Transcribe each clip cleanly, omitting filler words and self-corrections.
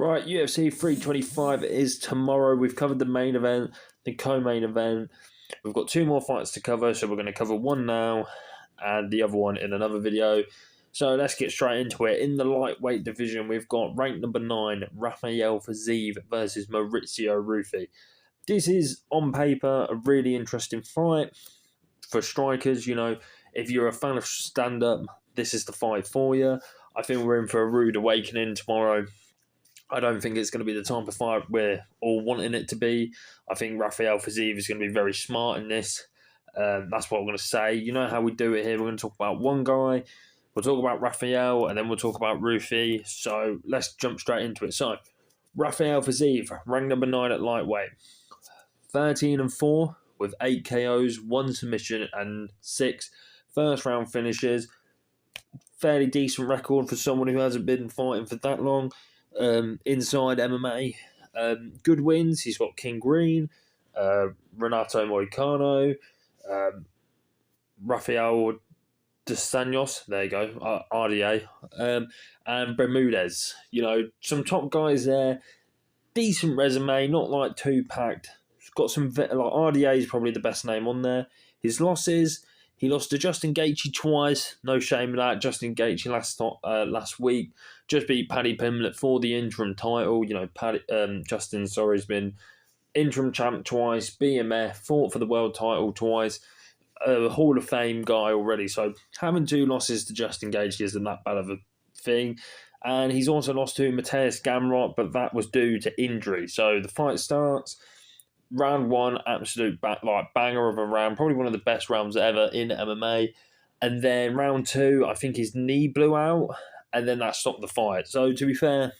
Right, UFC 325 is tomorrow. We've covered the main event, the co-main event. We've got two more fights to cover, so we're going to cover one now and the other one in another video. So let's get straight into it. In the lightweight division, we've got ranked number 9, Rafael Fiziev versus Maurico Ruffy. This is, on paper, a really interesting fight for strikers. You know, if you're a fan of stand-up, this is the fight for you. I think we're in for a rude awakening tomorrow. I don't think it's going to be the type of fight we're all wanting it to be. I think Rafael Fiziev is going to be very smart in this. That's what I'm going to say. You know how we do it here. We're going to talk about one guy. We'll talk about Rafael, and then we'll talk about Ruffy. So let's jump straight into it. So, Rafael Fiziev, ranked number 9 at lightweight. 13-4 with 8 KOs, 1 submission, and 6 first-round finishes. Fairly decent record for someone who hasn't been fighting for that long. Inside MMA, good wins. He's got King Green, Renato Moicano, Rafael dos Anjos, there you go, RDA, and Bermudez. You know, some top guys there. Decent resume, not like too packed. Got some, like RDA is probably the best name on there. His losses. He lost to Justin Gaethje twice. No shame in that. Justin Gaethje last week just beat Paddy Pimblett for the interim title. You know, Justin, has been interim champ twice, BMF, fought for the world title twice, a Hall of Fame guy already. So having 2 losses to Justin Gaethje isn't that bad of a thing. And he's also lost to Mateus Gamrot, but that was due to injury. So the fight starts. Round 1, absolute banger of a round, probably one of the best rounds ever in MMA. And then round 2, I think his knee blew out, and then that stopped the fight. So to be fair,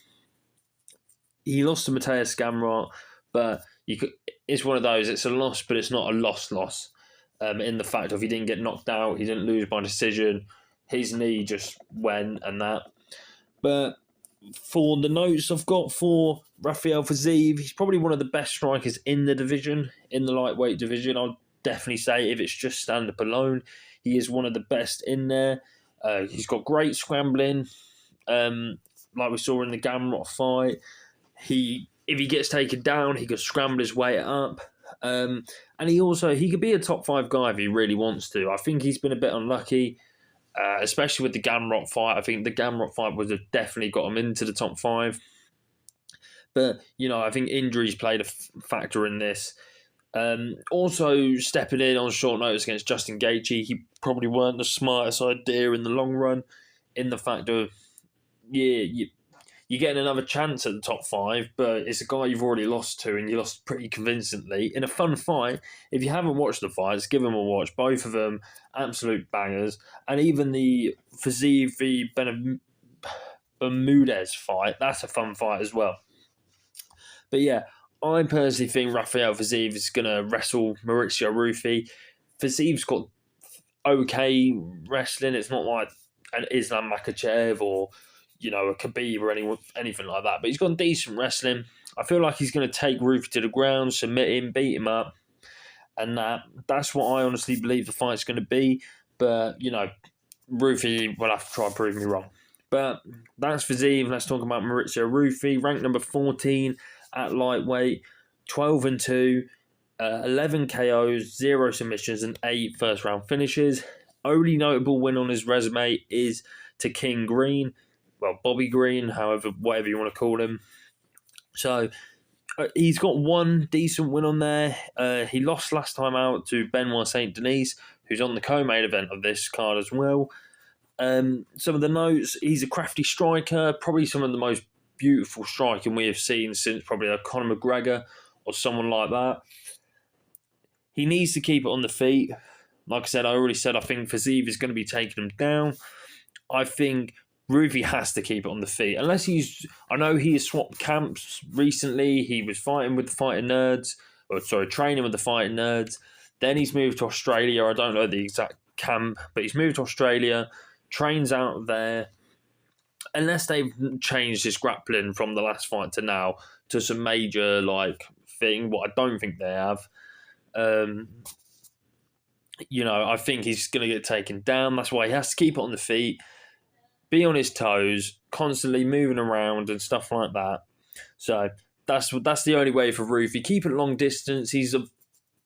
he lost to Mateus Gamrot, but it's one of those. It's a loss, but it's not a loss. In the fact of he didn't get knocked out, he didn't lose by decision. His knee just went and that. But for the notes I've got for Rafael Fiziev, he's probably one of the best strikers in the division, in the lightweight division. I'll definitely say if it's just stand-up alone, he is one of the best in there. He's got great scrambling, like we saw in the Gamrot fight. If he gets taken down, he could scramble his way up. And he could be a top 5 guy if he really wants to. I think he's been a bit unlucky. Especially with the Gamrot fight. I think the Gamrot fight would have definitely got him into the top 5. But, you know, I think injuries played a factor in this. Also, stepping in on short notice against Justin Gaethje, he probably weren't the smartest idea in the long run, in the fact of, you're getting another chance at the top 5, but it's a guy you've already lost to, and you lost pretty convincingly. In a fun fight, if you haven't watched the fights, give them a watch. Both of them, absolute bangers. And even the Fiziev v. Bermudez fight, that's a fun fight as well. But yeah, I personally think Rafael Fiziev is going to wrestle Mauricio Ruffy. Fiziev's got okay wrestling. It's not like an Islam Makhachev or, you know, a Khabib or anything like that. But he's got decent wrestling. I feel like he's going to take Ruffy to the ground, submit him, beat him up. And that's what I honestly believe the fight's going to be. But, you know, Ruffy will have to try and prove me wrong. But that's Fiziev. Let's talk about Mauricio Ruffy. Ranked number 14 at lightweight. 12-2. 11 KOs, 0 submissions, and 8 first-round finishes. Only notable win on his resume is to King Green. Well, Bobby Green, whatever you want to call him. So he's got one decent win on there. He lost last time out to Benoit Saint Denis, who's on the co-main event of this card as well. Some of the notes: he's a crafty striker, probably some of the most beautiful striking we have seen since probably a Conor McGregor or someone like that. He needs to keep it on the feet. Like I said, I think Fiziev is going to be taking him down. I think Ruffy has to keep it on the feet. I know he has swapped camps recently. He was training with the Fighting Nerds. Then he's moved to Australia. I don't know the exact camp, but he's moved to Australia, trains out there. Unless they've changed his grappling from the last fight to now to some major thing, what I don't think they have. I think he's going to get taken down. That's why he has to keep it on the feet, be on his toes, constantly moving around and stuff like that. So that's the only way for Ruffy. Keep it long distance. He's a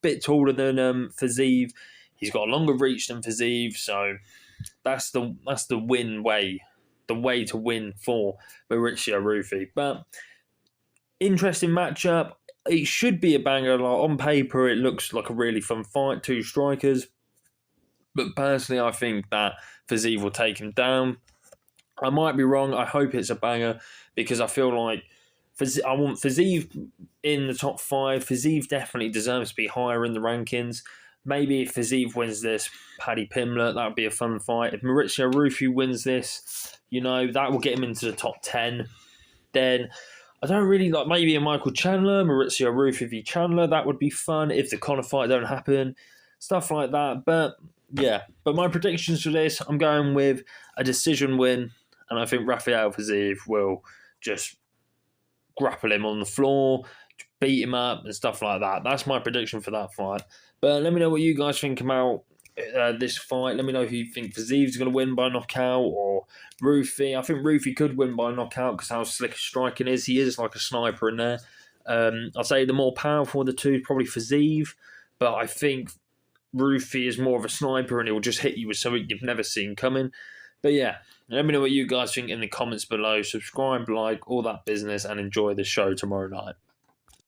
bit taller than Fiziev. He's got a longer reach than Fiziev, so that's the win way, the way to win for Mauricio Ruffy. But interesting matchup. It should be a banger. Like on paper, it looks like a really fun fight. Two strikers, but personally, I think that Fiziev will take him down. I might be wrong. I hope it's a banger because I feel like I want Fiziev in the top 5. Fiziev definitely deserves to be higher in the rankings. Maybe if Fiziev wins this, Paddy Pimlet, that would be a fun fight. If Mauricio Ruffy wins this, that will get him into the top 10. Then I don't really like maybe a Michael Chandler, Mauricio Ruffy v Chandler. That would be fun if the Conor fight don't happen. Stuff like that. But yeah, but my predictions for this, I'm going with a decision win. And I think Rafael Fiziev will just grapple him on the floor, beat him up, and stuff like that. That's my prediction for that fight. But let me know what you guys think about this fight. Let me know if you think Fiziev's going to win by knockout or Ruffy. I think Ruffy could win by knockout because how slick his striking is. He is like a sniper in there. I'd say the more powerful of the two is probably Fiziev, but I think Ruffy is more of a sniper and he'll just hit you with something you've never seen coming. But yeah, let me know what you guys think in the comments below. Subscribe, like, all that business, and enjoy the show tomorrow night.